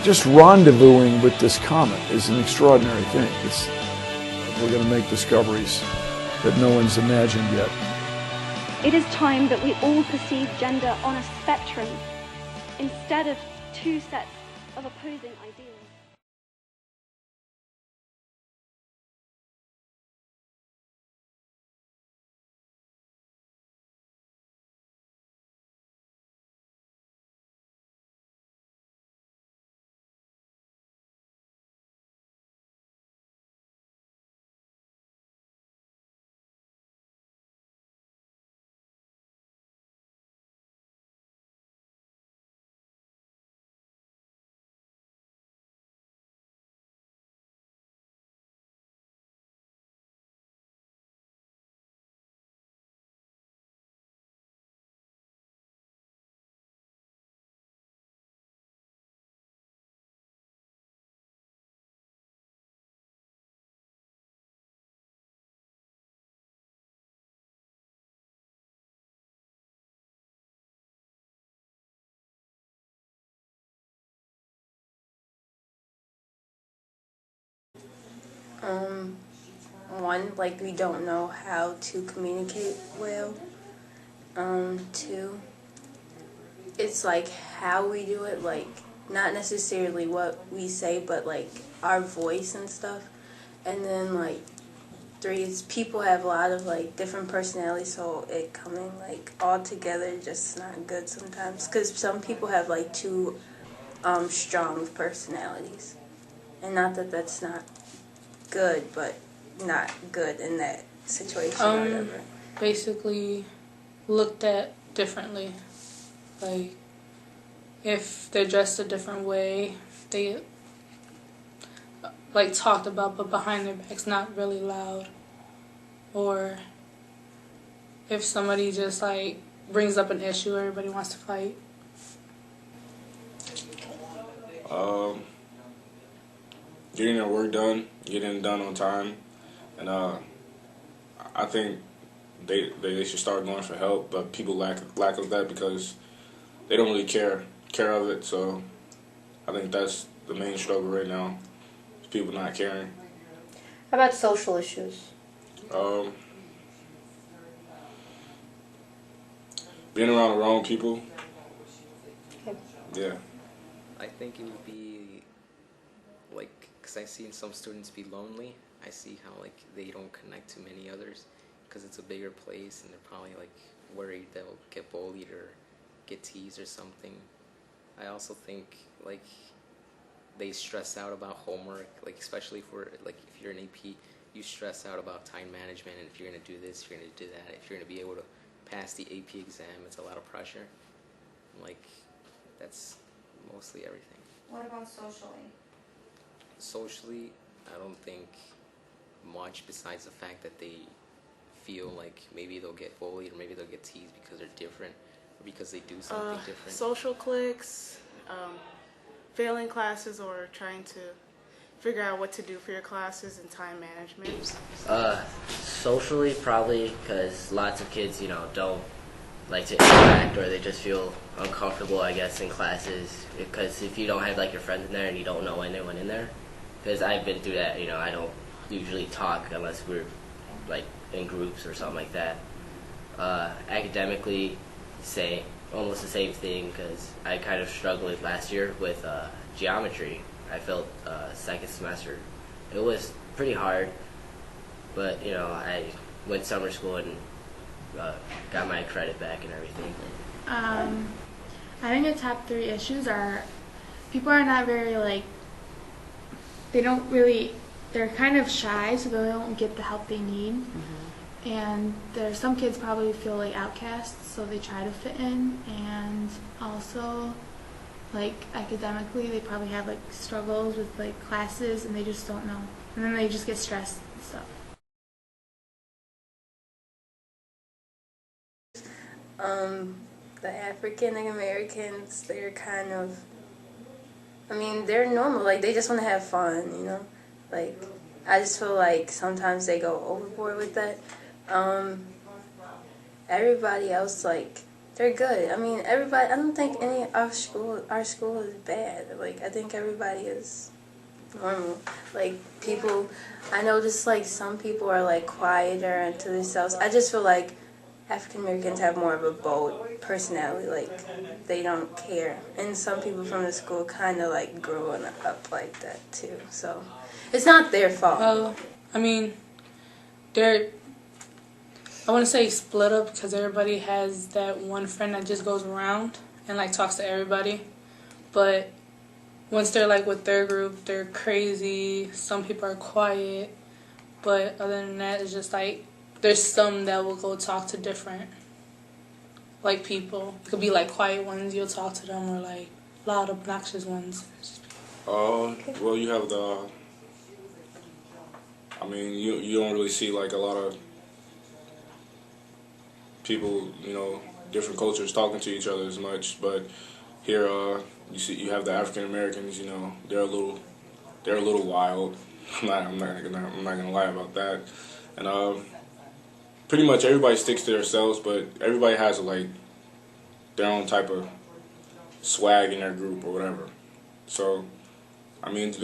just rendezvousing with this comet is an extraordinary thing. We're going to make discoveries that no one's imagined yet. It is time that we all perceive gender on a spectrum instead of two sets of opposing ideals. One, like, we don't know how to communicate well. Two, it's like how we do it, like, not necessarily what we say, but like our voice and stuff. And then like three is people have a lot of like different personalities, so it coming like all together just not good sometimes, because some people have like too strong personalities, and not that that's not good, but not good in that situation or whatever. Basically looked at differently. Like, if they're dressed a different way, they like talked about but behind their backs, not really loud. Or if somebody just like brings up an issue, everybody wants to fight. Getting their work done, getting it done on time, and I think they should start going for help, but people lack of that because they don't really care of it. So I think that's the main struggle right now, is people not caring. How about social issues? Being around the wrong people. Okay. Yeah. I think it would be like, because I've seen some students be lonely. I see how like they don't connect to many others because it's a bigger place and they're probably like worried they'll get bullied or get teased or something. I also think like they stress out about homework, like especially for like if you're an AP, you stress out about time management, and if you're gonna do this, if you're gonna do that, if you're gonna be able to pass the AP exam, it's a lot of pressure. Like, that's mostly everything. What about socially? Socially, I don't think much, besides the fact that they feel like maybe they'll get bullied or maybe they'll get teased because they're different or because they do something different. Social cliques, failing classes, or trying to figure out what to do for your classes and time management. Socially, probably, because lots of kids, don't like to interact, or they just feel uncomfortable, I guess, in classes, because if you don't have like your friends in there and you don't know anyone in there, because I've been through that, I don't usually talk unless we're like in groups or something like that. Academically, almost the same thing, because I kind of struggled last year with geometry. I felt second semester. It was pretty hard, but I went summer school and got my credit back and everything. I think the top three issues are people are not very they're kind of shy, so they don't get the help they need. Mm-hmm. And there's some kids probably feel like outcasts, so they try to fit in, and also like academically they probably have like struggles with like classes and they just don't know, and then they just get stressed and stuff. The African Americans, they're kind of, they're normal, like they just want to have fun, like I just feel like sometimes they go overboard with that. Everybody else, like They're good. I mean, everybody. I don't think any of our school is bad. Like, I think everybody is normal. Like, people. I notice like some people are like quieter and to themselves. I just feel like African Americans have more of a bold personality. Like, they don't care. And some people from the school kind of like growing up like that too. So it's not their fault. Well, I mean, they're. I want to say split up because everybody has that one friend that just goes around and like talks to everybody. But once they're like with their group, they're crazy. Some people are quiet. But other than that, it's just like there's some that will go talk to different like people. It could be like quiet ones, you'll talk to them, or like loud, obnoxious ones. Well, you have the. I mean, you don't really see like a lot of people, different cultures talking to each other as much, but here you have the African Americans. They're a little wild. I'm not gonna lie about that, and pretty much everybody sticks to themselves, but everybody has like their own type of swag in their group or whatever. So, I mean, it's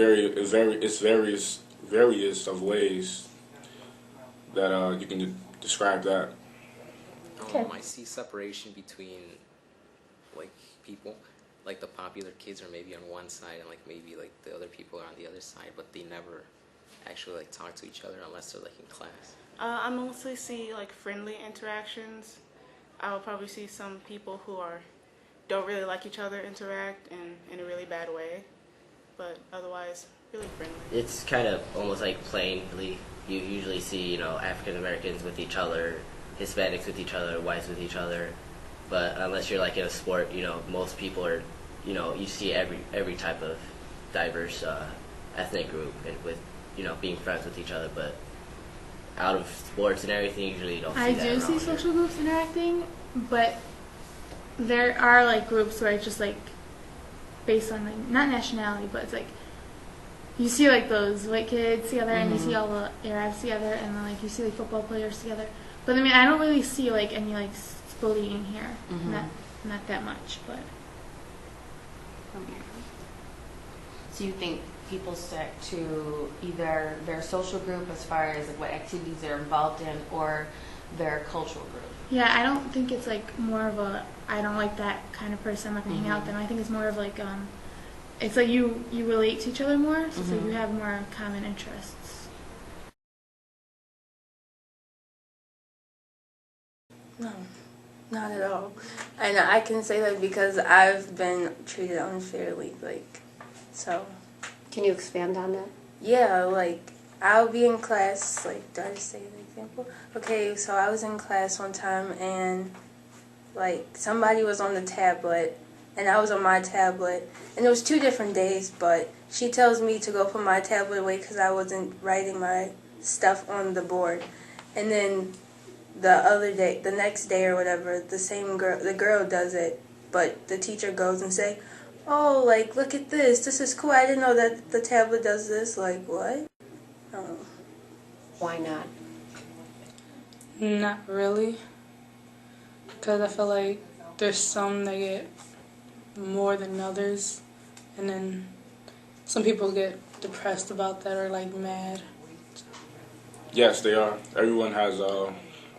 various of ways that you can describe that. I see separation between like people, like the popular kids are maybe on one side and like maybe like the other people are on the other side, but they never actually like talk to each other unless they're like in class. I mostly see like friendly interactions. I'll probably see some people who don't really like each other interact in a really bad way, but otherwise really friendly. It's kind of almost like plainly. You usually see, African Americans with each other, Hispanics with each other, whites with each other. But unless you're like in a sport, most people are, you see every type of diverse ethnic group and with, being friends with each other. But out of sports and everything, usually you don't see that. I do see social groups interacting, but there are like groups where it's just like based on like not nationality, but it's like you see like those white kids together and you see all the Arabs together, and then like you see like football players together. But I mean, I don't really see like any like bullying here, not that much, but. So you think people stick to either their social group as far as like what activities they're involved in, or their cultural group? Yeah, I don't think it's like more of a I don't like that kind of person, I'm not gonna hang out with them. I think it's more of like it's like you relate to each other more, so it's like you have more common interests. No, not at all. And I can say that because I've been treated unfairly, so. Can you expand on that? Yeah, like, I'll be in class, like, do I just say an example? Okay, so I was in class one time, and, like, somebody was on the tablet, and I was on my tablet, and it was 2 different days, but she tells me to go put my tablet away because I wasn't writing my stuff on the board. And then the next day or whatever, the girl does it, but the teacher goes and say, oh, like, look at this is cool, I didn't know that the tablet does this, like, what? Oh. Why not? Not really, because I feel like there's some that get more than others, and then some people get depressed about that or like mad. Yes, they are. Everyone has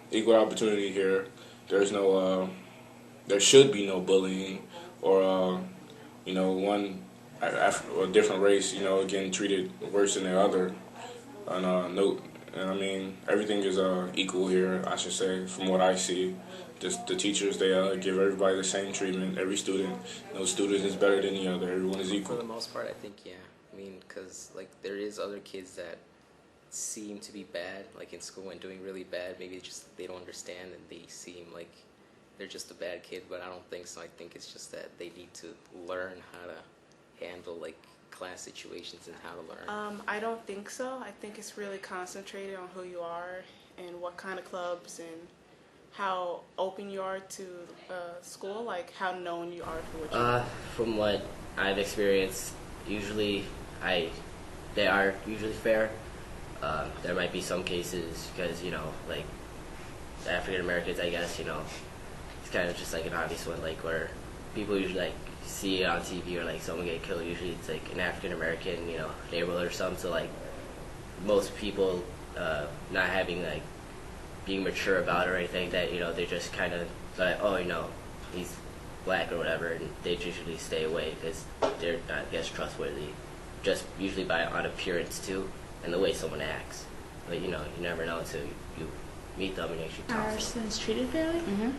equal opportunity here. There should be no bullying or a different race, getting treated worse than the other. And I mean, everything is equal here, I should say, from what I see. Just the teachers, they give everybody the same treatment, every student. No student is better than the other. Everyone is equal. For the most part, I think, yeah. I mean, because, like, there is other kids that seem to be bad, like, in school and doing really bad. Maybe it's just they don't understand and they seem like they're just a bad kid, but I don't think so. I think it's just that they need to learn how to handle, like, class situations and how to learn. I don't think so. I think it's really concentrated on who you are and what kind of clubs and how open you are to school, like how known you are for what you do. From what I've experienced, usually they are usually fair. There might be some cases because, like African Americans, I guess, it's kind of just like an obvious one, like where people usually like see it on TV or like someone get killed. Usually it's like an African American, neighborhood or something. So like most people not having like being mature about it or anything that they're just kind of like, oh, he's black or whatever, and they usually stay away because they're not, I guess, trustworthy, just usually on appearance too and the way someone acts. But you never know until you meet them and actually talk to them. Are students treated fairly? Mm-hmm.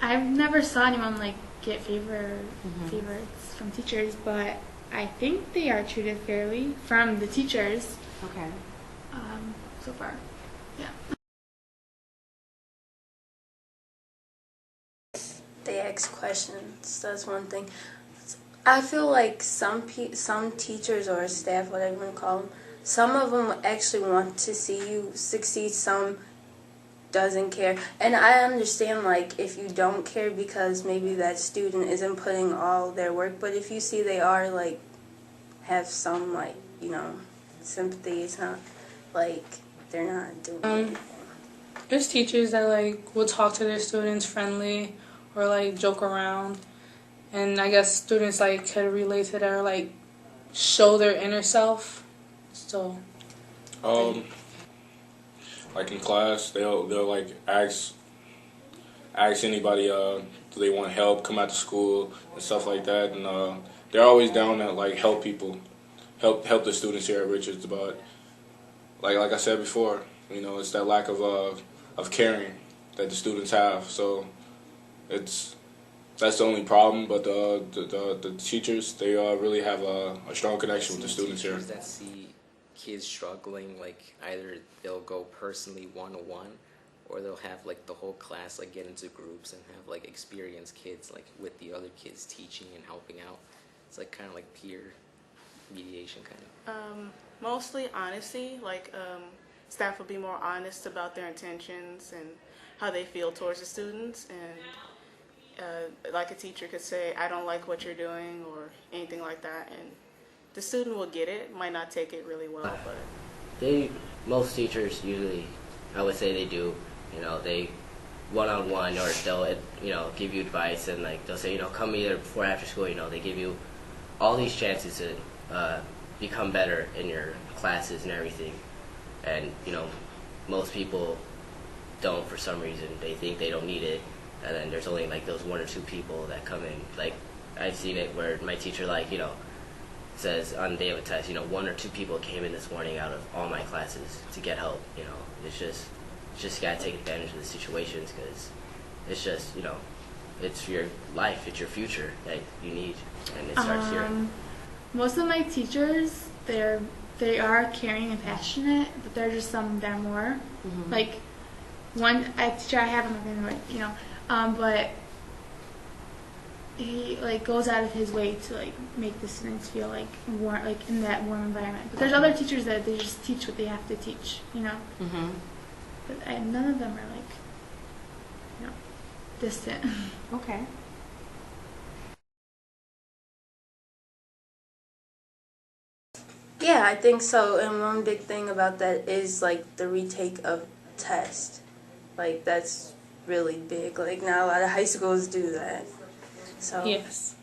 I've never saw anyone like get favorites from teachers, but I think they are treated fairly from the teachers. Okay. So far, yeah. They ask questions. That's one thing. I feel like some teachers or staff, whatever you want to call them, some of them actually want to see you succeed. Some doesn't care, and I understand like if you don't care because maybe that student isn't putting all their work. But if you see they are like have some like sympathy, it's not like they're not doing anything. There's teachers that like will talk to their students friendly or like joke around, and I guess students like could relate to that or like show their inner self. So like in class, they'll like ask anybody do they want help, come out to school and stuff like that, and they're always down to like help people, help the students here at Richards. But like I said before, it's that lack of caring that the students have. So that's the only problem. But the teachers, they really have a strong connection with the students here. Teachers that see kids struggling, like either they'll go personally one-on-one, or they'll have like the whole class like get into groups and have like experienced kids like with the other kids teaching and helping out. It's like kind of like peer mediation kind of. Mostly honesty, like staff will be more honest about their intentions and how they feel towards the students, and like a teacher could say, I don't like what you're doing or anything like that, and the student will get it, might not take it really well, but Most teachers usually, I would say they do, they one-on-one, or they'll give you advice, and like they'll say, come either before or after school. They give you all these chances to become better in your classes and everything. And most people don't, for some reason. They think they don't need it, and then there's only like those one or two people that come in. Like I've seen it where my teacher says on the day of a test, one or two people came in this morning out of all my classes to get help. It's just gotta take advantage of the situations, because it's just it's your life, it's your future that you need, and it starts here. Most of my teachers, they are caring and passionate, but there are just some that are more. Mm-hmm. Like one teacher I have, I'm not gonna but he like goes out of his way to like make the students feel like warm, like in that warm environment. But there's other teachers that they just teach what they have to teach, Mm-hmm. But none of them are like distant. Okay. Yeah, I think so. And one big thing about that is like the retake of test. Like that's really big. Like not a lot of high schools do that. So yes.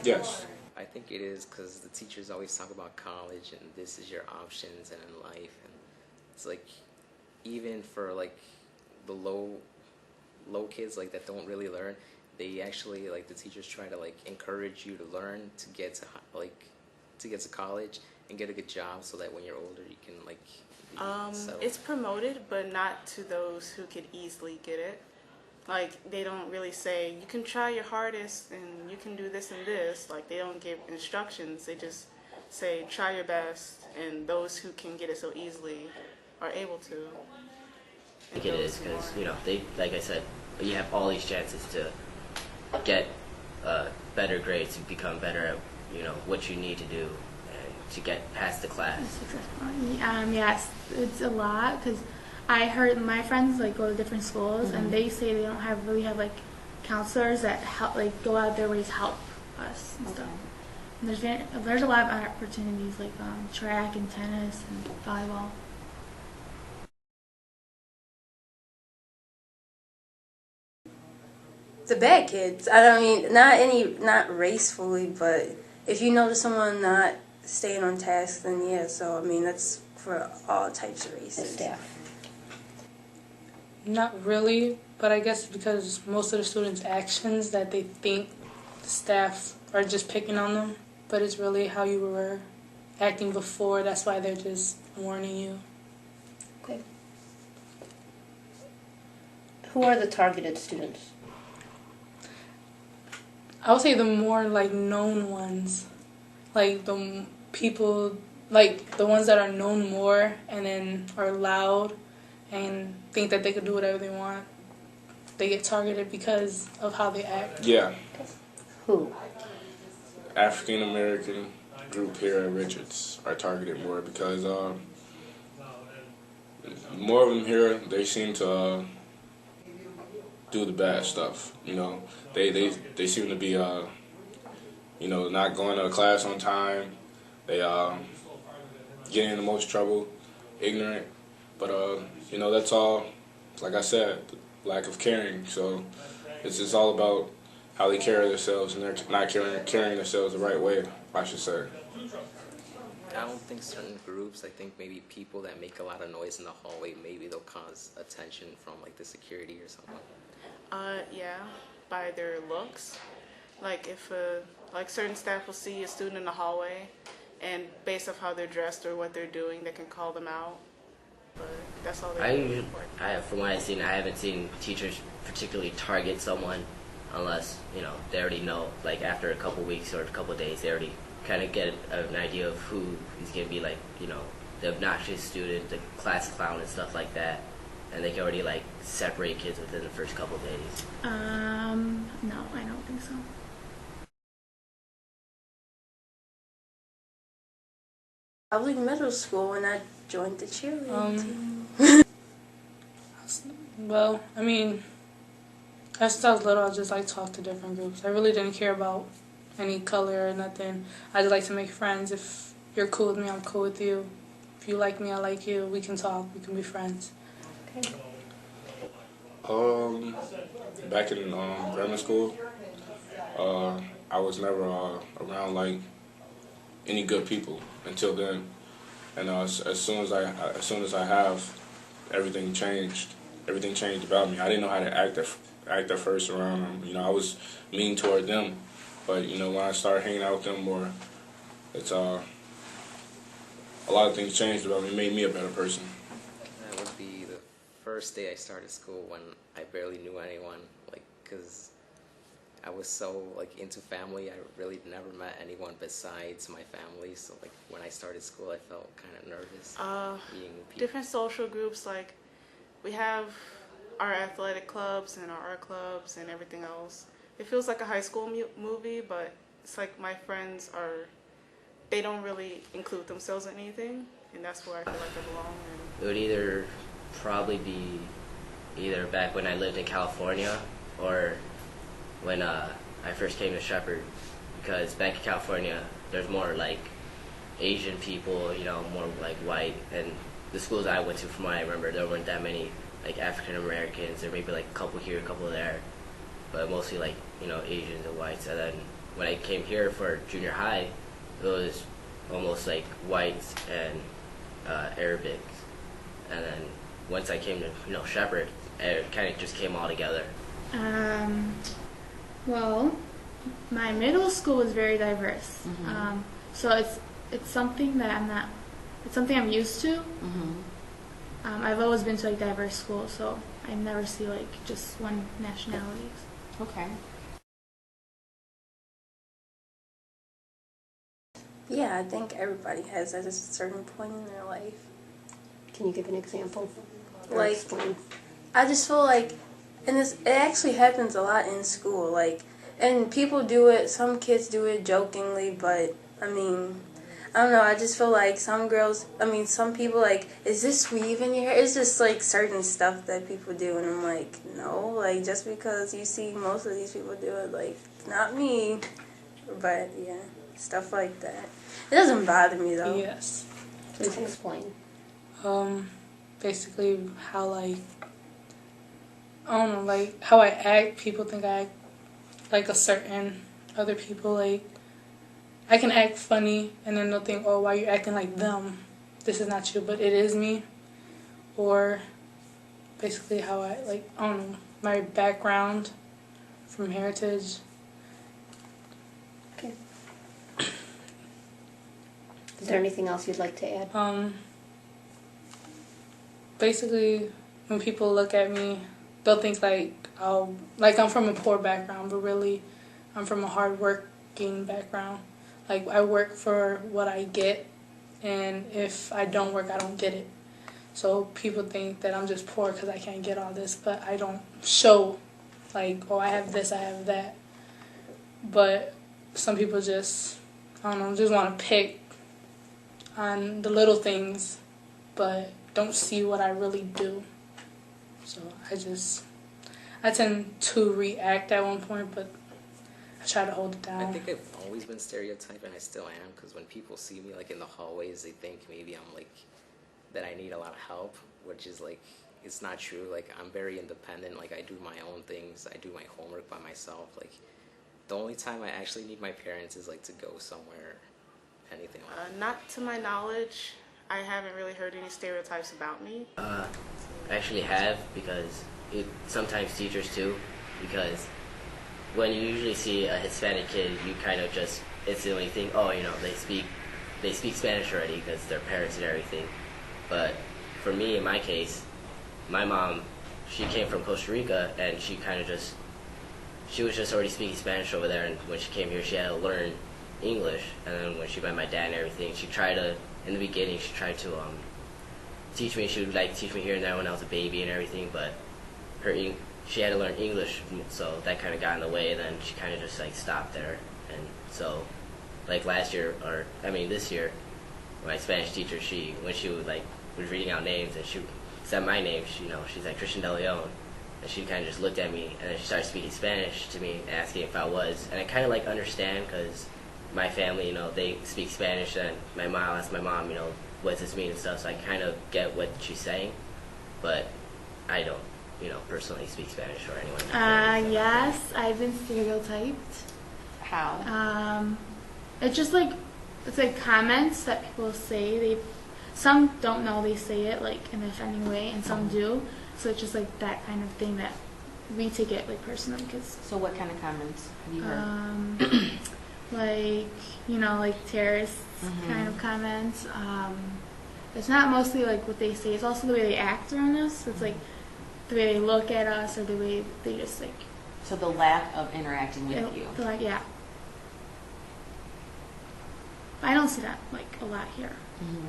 Yes. I think it is because the teachers always talk about college and this is your options and in life, and it's like even for like the low kids like that don't really learn, they actually like the teachers try to like encourage you to learn to get to college and get a good job, so that when you're older you can like settle. it's promoted, but not to those who could easily get it. Like they don't really say you can try your hardest and you can do this and this. Like they don't give instructions. They just say try your best, and those who can get it so easily are able to. I think it is because they, like I said, you have all these chances to get better grades, to become better at what you need to do, and to get past the class. Yes, it's a lot, because I heard my friends like go to different schools, Mm-hmm. and they say they don't really have like counselors that help, like go out of their way to help us and stuff. And there's a lot of opportunities like track and tennis and volleyball. the bad kids. I don't mean not racefully, but if you notice someone not staying on task, then yeah. So I mean that's for all types of races. The staff. Not really, but I guess because most of the students' actions that they think the staff are just picking on them, but it's really how you were acting before. That's why they're just warning you. Okay. Who are the targeted students? I would say the more like known ones, like the people, like the ones that are known more and then are loud and think that they could do whatever they want. They get targeted because of how they act. Yeah. Who? African American group here at Richards are targeted more because more of them here, they seem to do the bad stuff. You know, they seem to be you know, not going to class on time. They get in the most trouble, ignorant. But you know, that's all. Like I said, lack of caring. So it's just all about how they carry themselves, and they're not carrying themselves the right way, I should say. I don't think certain groups, I think maybe people that make a lot of noise in the hallway, maybe they'll cause attention from like the security or something. Yeah, by their looks. Like if like certain staff will see a student in the hallway, and based off how they're dressed or what they're doing, they can call them out. But that's all they're looking for. From what I've seen, I haven't seen teachers particularly target someone unless, you know, they already know, like after a couple weeks or a couple days, they already kind of get an idea of who is going to be, like, you know, the obnoxious student, the class clown and stuff like that. And they can already, like, separate kids within the first couple of days. No, I don't think so. Probably middle school when I joined the cheerleading team. Well, I mean, as I was little, I just like talk to different groups. I really didn't care about any color or nothing. I just like to make friends. If you're cool with me, I'm cool with you. If you like me, I like you. We can talk. We can be friends. Okay. Back in grammar school, I was never around like any good people until then, and as soon as I have, everything changed. Everything changed about me. I didn't know how to act at first around them. You know, I was mean toward them, but you know, when I started hanging out with them more, it's a lot of things changed about me. It made me a better person. That would be the first day I started school when I barely knew anyone, like, because I was so, like, into family. I really never met anyone besides my family, so, like, when I started school, I felt kind of nervous being with people. Different social groups, like, we have our athletic clubs and our art clubs and everything else. It feels like a high school movie, but it's like my friends they don't really include themselves in anything, and that's where I feel like I belong. It would either probably be either back when I lived in California or when I first came to Shepherd, because back in California there's more like Asian people, you know, more like white, and the schools I went to, from what I remember, there weren't that many like African Americans. There may be like a couple here, a couple there, but mostly like, you know, Asians and whites. And then when I came here for junior high, it was almost like whites and Arabics. And then once I came to, you know, Shepherd, it kind of just came all together. Well, my middle school was very diverse. Mm-hmm. So it's something that it's something I'm used to. Mm-hmm. I've always been to like diverse schools, so I never see like just one nationality. Okay. Yeah, I think everybody has at a certain point in their life. Can you give an example? Or Like, explain? I just feel like, and it actually happens a lot in school, like, and people do it, some kids do it jokingly, but, I mean, I don't know, I just feel like some people, like, is this weave in your hair? It's just, like, certain stuff that people do, and I'm like, no, like, just because you see most of these people do it, like, not me, but, yeah, stuff like that. It doesn't bother me, though. Yes. Please explain. Basically how, like, I don't know, like, how I act, people think I act like a certain other people. Like, I can act funny, and then they'll think, oh, why are you acting like them? This is not you, but it is me. Or basically how I, like, I don't know, my background from heritage. Okay. Is there anything else you'd like to add? Basically, when people look at me, they'll think like I'm from a poor background, but really I'm from a hard-working background. Like, I work for what I get, and if I don't work, I don't get it. So people think that I'm just poor because I can't get all this, but I don't show, like, oh, I have this, I have that. But some people just, I don't know, just want to pick on the little things, but don't see what I really do. So I tend to react at one point, but I try to hold it down. I think I've always been stereotyped, and I still am, because when people see me, like, in the hallways, they think maybe I'm, like, that I need a lot of help, which is, like, it's not true. Like, I'm very independent. Like, I do my own things. I do my homework by myself. Like, the only time I actually need my parents is, like, to go somewhere, anything like that. Not to my knowledge. I haven't really heard any stereotypes about me. I actually have, because sometimes teachers too, because when you usually see a Hispanic kid, you kind of just instantly think, oh, you know, they speak Spanish already because their parents and everything. But for me, in my case, my mom, she came from Costa Rica, and she was just already speaking Spanish over there, and when she came here, she had to learn English. And then when she met my dad and everything, in the beginning, she tried to teach me. She would, like, teach me here and there when I was a baby and everything, but she had to learn English, so that kind of got in the way, and then she kind of just, like, stopped there. And so, like, this year, my Spanish teacher, when she would, like, was reading out names, and she said my name, she's like, Christian De Leon, and she kind of just looked at me, and then she started speaking Spanish to me, asking if I was, and I kind of, like, understand, because my family, they speak Spanish, and my mom asked my mom, what does this mean and stuff, so I kind of get what she's saying, but I don't, personally speak Spanish or anyone. Yes, I've been stereotyped. How? It's just like, it's like comments that people say. Some don't know they say it like in an offending way, and some do. So it's just like that kind of thing that we take it like personally. So what kind of comments have you heard? Like terrorist kind of comments. It's not mostly like what they say. It's also the way they act around us. It's like the way they look at us, or the way they just like. So the lack of interacting with you. Yeah. I don't see that like a lot here. Mm-hmm.